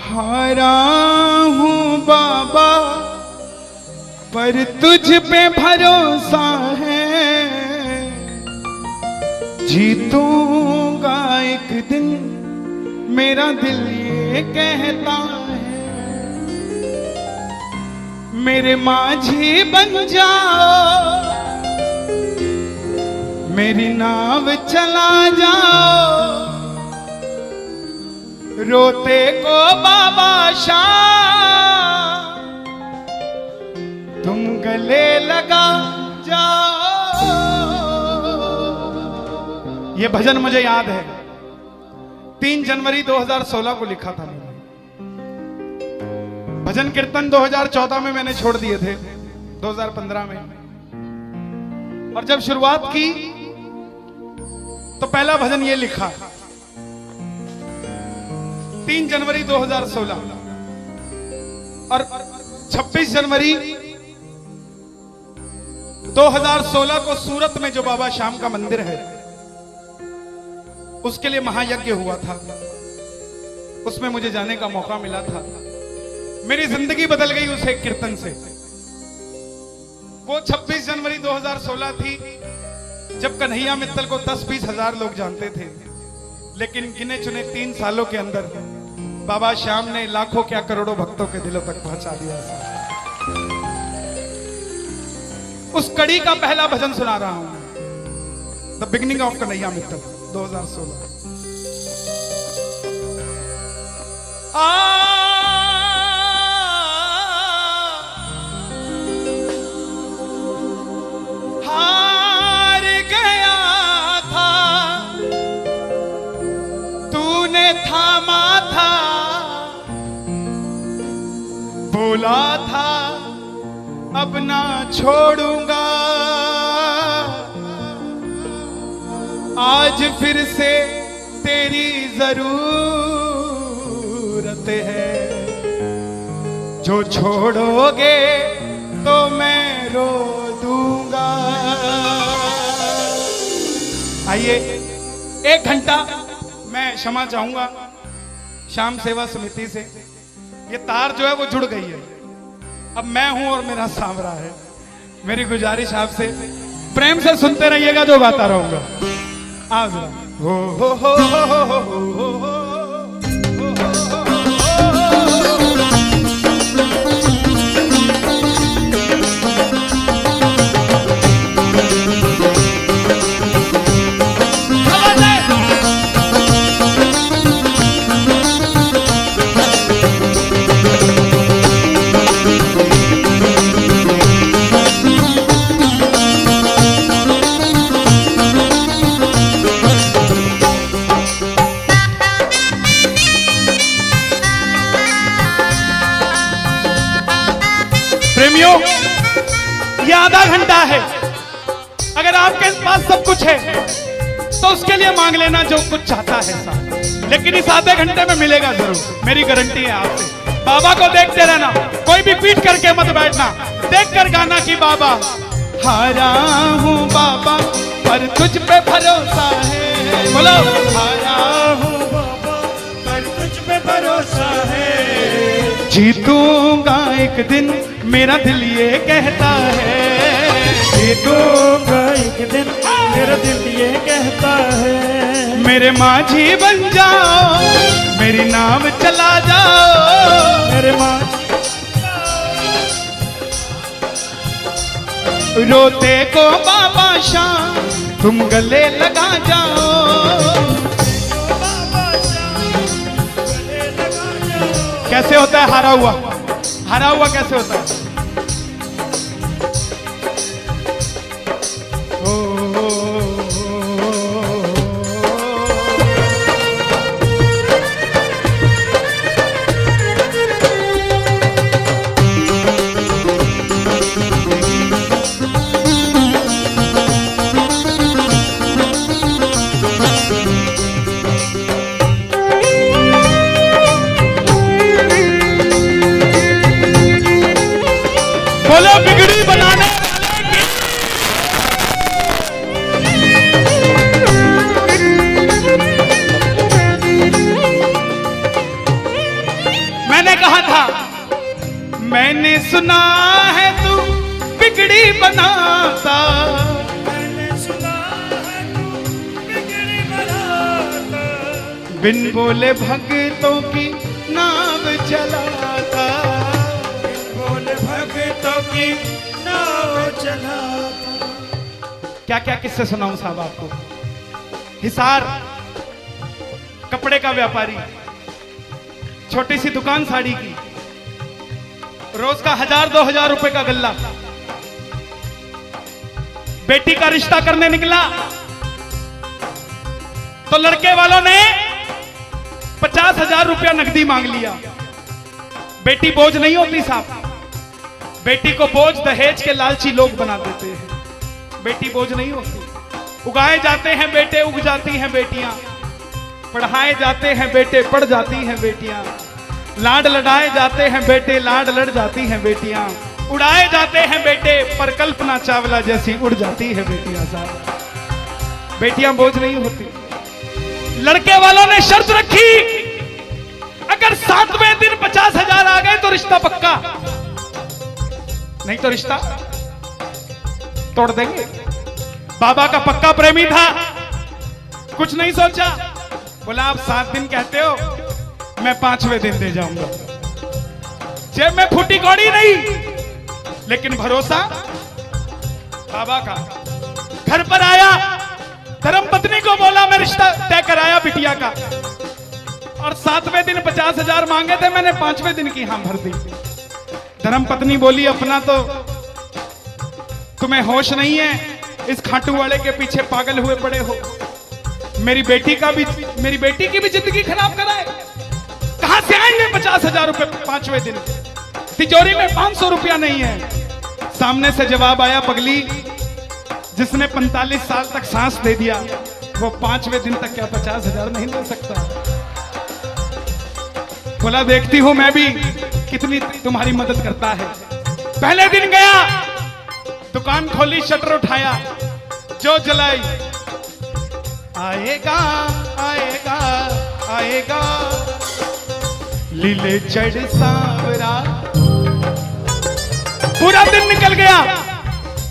हारा हूँ बाबा पर तुझ पे भरोसा है, जीतूंगा एक दिन मेरा दिल ये कहता है। मेरे माझी बन जाओ, मेरी नाव चला जाओ, रोते को बाबा शाम तुम गले लगा जाओ। ये भजन मुझे याद है, 3 जनवरी 2016 को लिखा था मैंने। भजन कीर्तन 2014 में मैंने छोड़ दिए थे, 2015 में। और जब शुरुआत की तो पहला भजन ये लिखा 3 जनवरी 2016। और 26 जनवरी 2016 को सूरत में जो बाबा श्याम का मंदिर है उसके लिए महायज्ञ हुआ था, उसमें मुझे जाने का मौका मिला था। मेरी जिंदगी बदल गई उस एक कीर्तन से। वो 26 जनवरी 2016 थी जब कन्हैया मित्तल को 10-20 हजार लोग जानते थे, लेकिन गिने चुने 3 सालों के अंदर बाबा श्याम ने लाखों क्या करोड़ों भक्तों के दिलों तक पहुंचा दिया। उस कड़ी का पहला भजन सुना रहा हूं, the beginning of Kanhaiya Mittal 2016। हार गया था तूने थामा था, बोला था अब ना छोड़ूंगा, आज फिर से तेरी जरूरत है, जो छोड़ोगे तो मैं रो दूंगा। आइए 1 घंटा मैं क्षमा चाहूंगा श्याम सेवा समिति से। ये तार जो है वो जुड़ गई है, अब मैं हूं और मेरा सांवरा है। मेरी गुजारिश आपसे प्रेम से सुनते रहिएगा, जो गाता रहूंगा। आओ जरा। हो हो हो हो हो हो हो हो। प्रेमियों, ये आधा घंटा है। अगर आपके पास सब कुछ है तो उसके लिए मांग लेना जो कुछ चाहता है साहब, लेकिन इस आधे घंटे में मिलेगा जरूर, मेरी गारंटी है आपसे। बाबा को देखते रहना, कोई भी पीट करके मत बैठना, देख कर गाना कि बाबा हारा हूँ बाबा पर तुझ पे भरोसा है। बोलो हारा हूँ बाबा पर तुझ पे भरोसा है, जीतूंगा एक दिन मेरा दिल ये कहता है, जीतूंगा एक दिन मेरा दिल ये कहता है। मेरे माझी बन जाओ, मेरी नाव चला जाओ, मेरे माझी रोते को बाबा शाम तुम गले लगा जाओ। कैसे होता है हारा हुआ? हारा हुआ कैसे होता है? मैंने सुना है तू बिगड़ी बनाता, मैंने सुना है तू बिगड़ी बनाता, बिन बोले भक्तों की नाव चलाता, बोले भक्तों की नाव चलाता। क्या क्या किस्से सुनाऊं साहब आपको। हिसार कपड़े का व्यापारी, छोटी सी दुकान साड़ी की, रोज का 1000-2000 रुपए का गल्ला। बेटी का रिश्ता करने निकला तो लड़के वालों ने 50,000 रुपया नकदी मांग लिया। बेटी बोझ नहीं होती साहब, बेटी को बोझ दहेज के लालची लोग बना देते हैं। बेटी बोझ नहीं होती। उगाए जाते हैं बेटे, उग जाती हैं बेटियां। पढ़ाए जाते हैं बेटे, पढ़ जाती हैं बेटियां। लाड लड़ाए जाते हैं बेटे, लाड लड़ जाती हैं बेटियां। उड़ाए जाते हैं बेटे, पर कल्पना चावला जैसी उड़ जाती है बेटियां साहब। बेटियां बोझ नहीं होती। लड़के वालों ने शर्त रखी, अगर 7वें दिन 50,000 आ गए तो रिश्ता पक्का, नहीं तो रिश्ता तोड़ देंगे। बाबा का पक्का प्रेमी था, कुछ नहीं सोचा, बोला आप 7 दिन कहते हो, मैं 5वें दिन दे जाऊंगा। जेब में फूटी कौड़ी नहीं, लेकिन भरोसा बाबा का। घर पर आया, धर्म पत्नी को बोला मैं रिश्ता तय कराया बिटिया का, और 7वें दिन 50,000 मांगे थे, मैंने 5वें दिन की हां भर दी। धर्म पत्नी बोली अपना तो तुम्हें होश नहीं है, इस खाटू वाले के पीछे पागल हुए पड़े हो। मेरी बेटी की भी जिंदगी खराब कराए। कहां से आएंगे 50,000 रुपए 5वें दिन? तिजोरी में 500 रुपया नहीं है। सामने से जवाब आया, पगली जिसने 45 साल तक सांस दे दिया, वो 5वें दिन तक क्या 50,000 नहीं दे सकता? बोला देखती हूं मैं भी कितनी तुम्हारी मदद करता है। पहले दिन गया, दुकान खोली, शटर उठाया, जो जलाई, आएगा आएगा आएगा लीले चढ़ सांवरा। पूरा दिन निकल गया,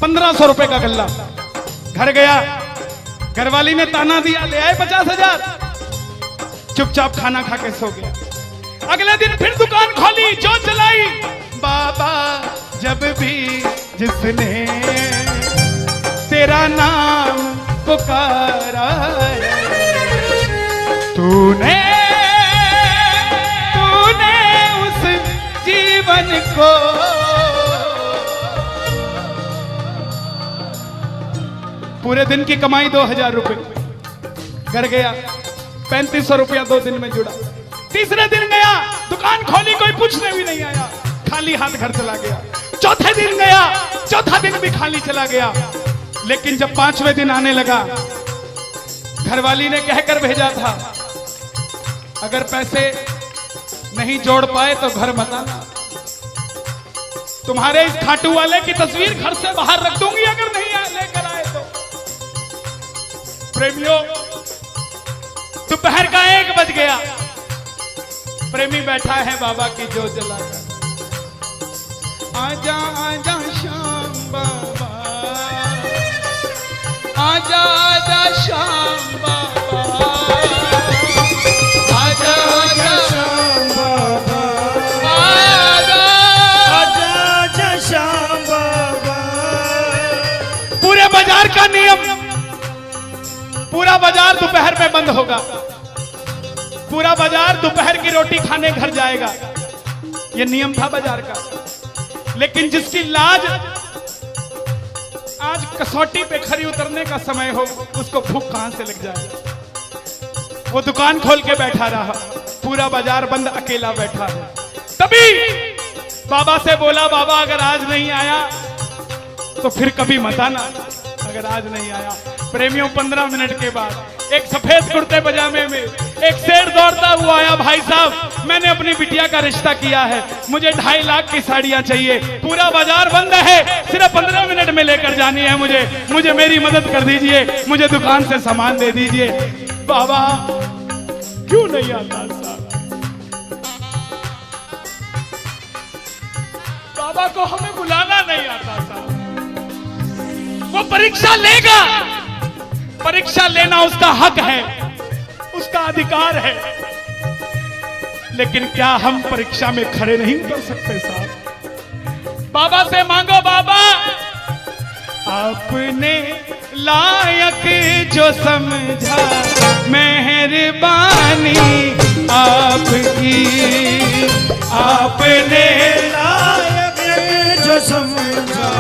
1500 रुपए का गल्ला। घर गया, घरवाली ने ताना दिया, ले आए 50,000। चुपचाप खाना खा के सो गया। अगले दिन फिर दुकान खोली, जो चलाई, बाबा जब भी जिसने तेरा नाम पुकारा, तूने उस जीवन को पूरे दिन की कमाई 2,000 रुपए। घर गया, 3500 रुपया 2 दिन में जुड़ा। तीसरे दिन गया, दुकान खोली, कोई पूछने भी नहीं आया, खाली हाथ घर चला गया। चौथे दिन गया, चौथा दिन भी खाली चला गया। लेकिन जब 5वें दिन आने लगा, घरवाली ने कहकर भेजा था, अगर पैसे नहीं जोड़ पाए तो घर मत आना। तुम्हारे इस खाटू वाले की तस्वीर घर से बाहर रख दूंगी अगर नहीं लेकर आए तो। प्रेमियों, दोपहर का 1 बज गया। प्रेमी बैठा है बाबा की जोत जलाकर। आजा आजा श्याम बाबा, आजा आजा श्याम बाबा, आजा आजा श्याम बाबा, आजा आजा आजा श्याम बाबा। पूरे बाजार का नियम, पूरा बाजार दोपहर में बंद होगा। पूरा बाजार दोपहर की रोटी खाने घर जाएगा। यह नियम था बाजार का। लेकिन जिसकी लाज आज कसौटी पे खरी उतरने का समय हो, उसको भूख कहां से लग जाए। वो दुकान खोल के बैठा रहा, पूरा बाजार बंद, अकेला बैठा है। तभी बाबा से बोला, बाबा अगर आज नहीं आया तो फिर कभी मत आना, अगर आज नहीं आया। प्रेमियों, 15 मिनट के बाद एक सफेद कुर्ते पजामे में एक शेर दौड़ता हुआ आया। भाई साहब, मैंने अपनी बिटिया का रिश्ता किया है, मुझे 2.5 लाख की साड़ियां चाहिए, पूरा बाजार बंद है, सिर्फ 15 मिनट में लेकर जानी है मुझे मेरी मदद कर दीजिए, मुझे दुकान से सामान दे दीजिए। बाबा क्यों नहीं आता साहब? बाबा को हमें बुलाना नहीं आता साहब। वो परीक्षा लेगा, परीक्षा लेना उसका हक है, उसका अधिकार है, लेकिन क्या हम परीक्षा में खड़े नहीं कर सकते साहब? बाबा से मांगो, बाबा आपने लायक जो समझा, मेहरबानी आपकी, आपने लायक जो समझा,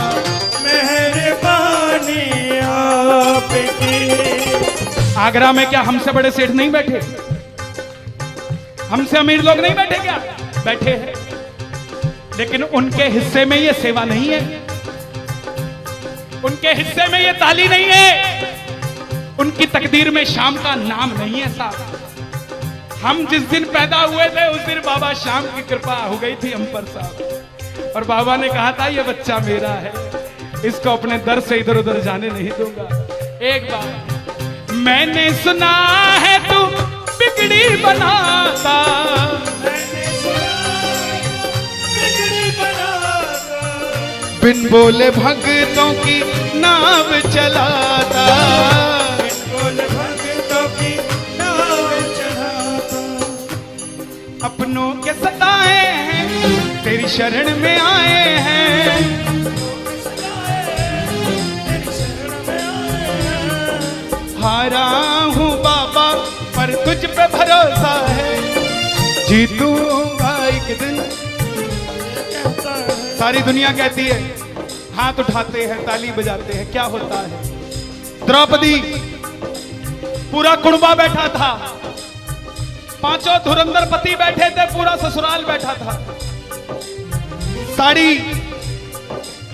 मेहरबानी आपकी। आगरा में क्या हमसे बड़े सेठ नहीं बैठे? हमसे अमीर लोग नहीं बैठे क्या? बैठे हैं, लेकिन उनके हिस्से में ये सेवा नहीं है, उनके हिस्से में ये ताली नहीं है, उनकी तकदीर में शाम का नाम नहीं है साहब। हम जिस दिन पैदा हुए थे उस दिन बाबा शाम की कृपा हो गई थी हम पर साहब, और बाबा ने कहा था ये बच्चा मेरा है, इसको अपने दर से इधर उधर जाने नहीं दूंगा। एक बार मैंने सुना है तू बिगड़ी बनाता, बिन बोले भक्तों की नाव चलाता, बिन बोले भक्तों की नाव चलाता। अपनों के सताए हैं तेरी शरण में आए हैं, हारा हूँ बाबा पर तुझ पे भरोसा है, जीतूंगा एक दिन। सारी दुनिया कहती है, हाथ उठाते हैं, ताली बजाते हैं, क्या होता है? द्रौपदी पूरा कुड़बा बैठा था, पांचों धुरंधर पति बैठे थे, पूरा ससुराल बैठा था। साड़ी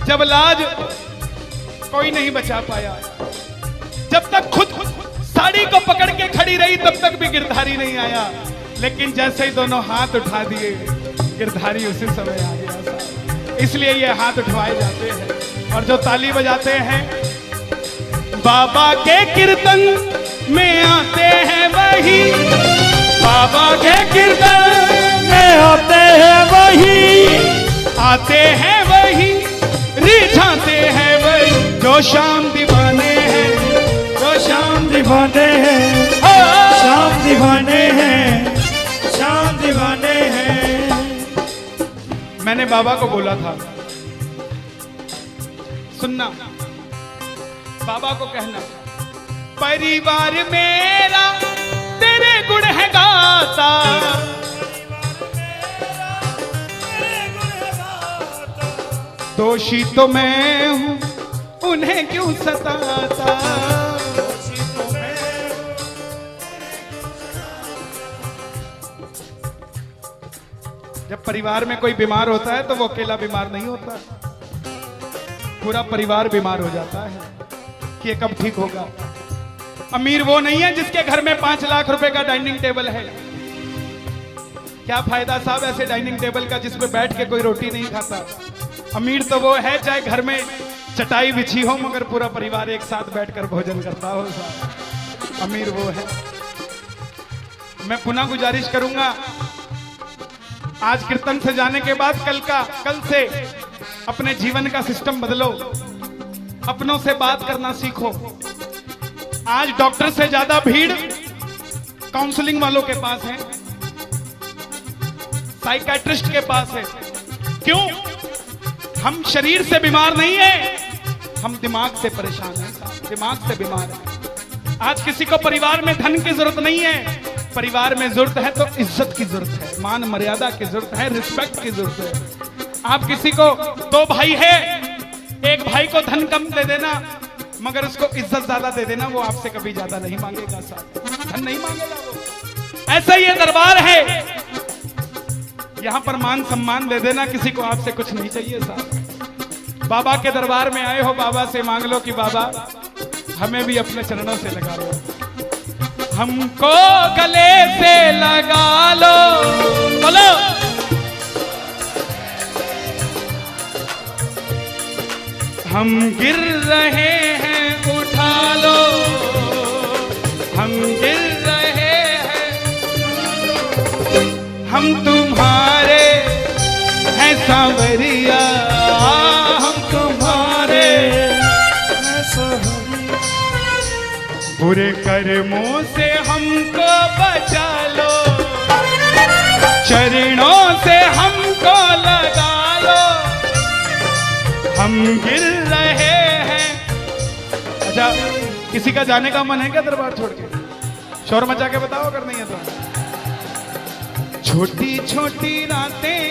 जब लाज कोई नहीं बचा पाया, जब तक खुद साड़ी को पकड़ के खड़ी रही तब तक भी गिरधारी नहीं आया, लेकिन जैसे ही दोनों हाथ उठा दिए गिरधारी उसी समय आ गया। इसलिए ये हाथ उठवाए जाते हैं और जो ताली बजाते हैं बाबा के कीर्तन में आते हैं वही, बाबा के कीर्तन में आते हैं वही, आते हैं वही, रिझाते हैं वही, जो शाम दीवाने हैं, जो शाम दीवाने हैं, शाम दीवाने हैं, शाम दीवाने हैं। मैंने बाबा को बोला था, सुनना, बाबा को कहना, परिवार मेरा तेरे गुण है गाता, दोषी तो मैं हूं उन्हें क्यों सताता। जब परिवार में कोई बीमार होता है तो वो अकेला बीमार नहीं होता, पूरा परिवार बीमार हो जाता है कि ये कब ठीक होगा। अमीर वो नहीं है जिसके घर में 5 लाख रुपए का डाइनिंग टेबल है। क्या फायदा साहब ऐसे डाइनिंग टेबल का जिसमें बैठ के कोई रोटी नहीं खाता। अमीर तो वो है चाहे घर में चटाई बिछी हो मगर पूरा परिवार एक साथ बैठकर भोजन करता हो साहब, अमीर वो है। मैं पुनः गुजारिश करूंगा, आज कीर्तन से जाने के बाद कल से अपने जीवन का सिस्टम बदलो, अपनों से बात करना सीखो। आज डॉक्टर से ज्यादा भीड़ काउंसलिंग वालों के पास है, साइकियाट्रिस्ट के पास है। क्यों? हम शरीर से बीमार नहीं है, हम दिमाग से परेशान हैं, दिमाग से बीमार हैं। आज किसी को परिवार में धन की जरूरत नहीं है, परिवार में जरूरत है तो इज्जत की जरूरत है, मान मर्यादा की जरूरत है, रिस्पेक्ट की जरूरत है। आप किसी को 2 भाई है, एक भाई को धन कम दे देना मगर उसको इज्जत ज्यादा दे देना, वो आपसे कभी ज्यादा नहीं मांगेगा साहब, धन नहीं मांगेगा वो। ऐसा ये दरबार है, यहां पर मान सम्मान दे देना, किसी को आपसे कुछ नहीं चाहिए साहब। बाबा के दरबार में आए हो, बाबा से मांग लो कि बाबा हमें भी अपने चरणों से लगा लो, हमको गले से लगा लो, बोलो हम गिर रहे हैं उठा लो, हम गिर रहे हैं, हम तुम्हारे हैं है सांवरिया हम तुम्हारे, बुरे कर्मों से हमको बचा लो, चरणों से हमको लगा लो, हम गिर रहे हैं। अच्छा, किसी का जाने का मन है क्या दरबार छोड़ के? शोर मचा के बताओ अगर नहीं है तो। छोटी छोटी रातें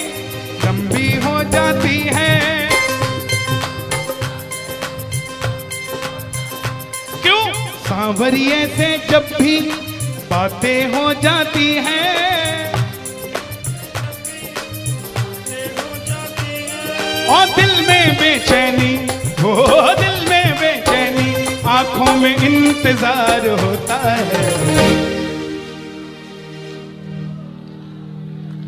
लंबी हो जाती हैं, क्यों? सांवरिये से जब भी बातें हो जाती हैं, और दिल में बेचैनी, हो दिल में बेचैनी, आंखों में इंतजार होता है।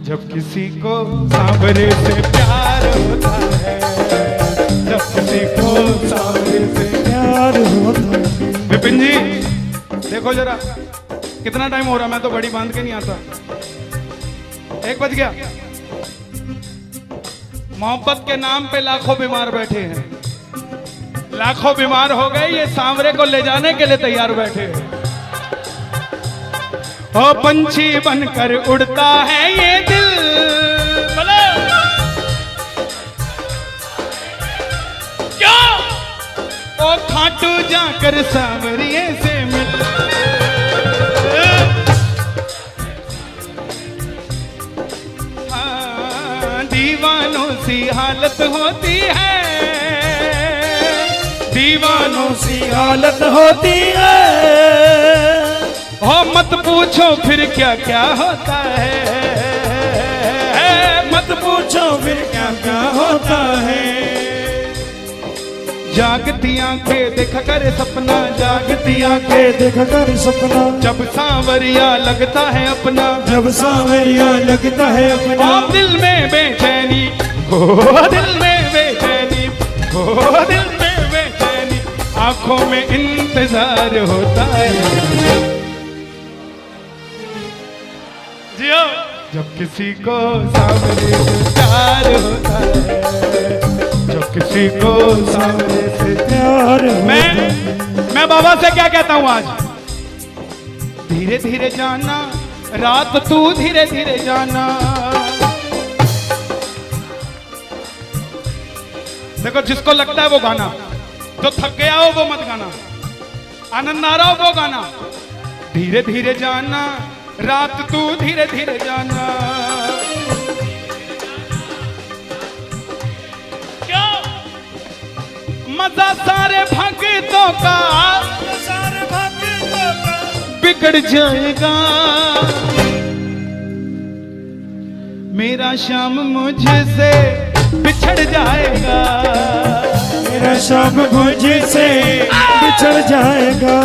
जब किसी को सांवरे से प्यार होता है, जब किसी को सांवरे से प्यार होता है। विपिन जी देखो जरा कितना टाइम हो रहा, मैं तो घड़ी बांध के नहीं आता। 1 बज गया। मोहब्बत के नाम पे लाखों बीमार बैठे हैं, लाखों बीमार हो गए, ये सांवरे को ले जाने के लिए तैयार बैठे हैं। ओ पंछी बनकर उड़ता है ये दिल, बोलो क्या? ओ खाटू जाकर सांवरिये से मिल, दीवानों सी हालत होती है, दीवानों सी हालत होती है। हो मत पूछो फिर क्या क्या होता है, मत पूछो फिर क्या क्या होता है। जागती आंखें देखा कर सपना, जागती आंखें देखा कर सपना, जब सांवरिया लगता है अपना, जब सांवरिया लगता है अपना। आप दिल में बेचैनी, हो दिल में बेचैनी, हो दिल में बेचैनी, आंखों में इंतजार होता है। जियो जब किसी को सांवरे से प्यार होता है, जब किसी को सांवरे से प्यार मैं बाबा से क्या कहता हूं आज? धीरे धीरे जाना, रात तू धीरे धीरे जाना। देखो जिसको लगता है वो गाना, जो थक गया हो वो मत गाना, आनंद आ रहा हो वो गाना। धीरे धीरे जाना, रात तू धीरे धीरे जाना। क्या मजा सारे भक्तों का, सारे भक्तों का बिगड़ जाएगा। मेरा श्याम मुझसे बिछड़ जाएगा, मेरा शाम मुझसे बिछड़ जाएगा,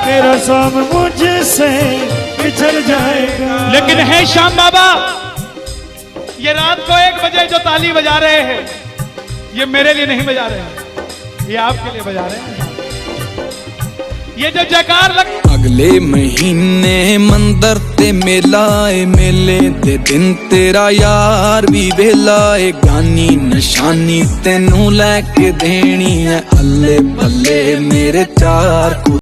मेरा शाम मुझसे बिछड़ जाएगा। लेकिन है श्याम बाबा, ये रात को 1 बजे जो ताली बजा रहे हैं, ये मेरे लिए नहीं बजा रहे हैं, ये आपके लिए बजा रहे हैं। ये जो जयकार लग, अगले महीने मंदिर ते मेला ए, मेले दे दिन तेरा यार भी वेला ए। गानी निशानी तेनू लैके देनी है, अल्ले पल्ले मेरे चार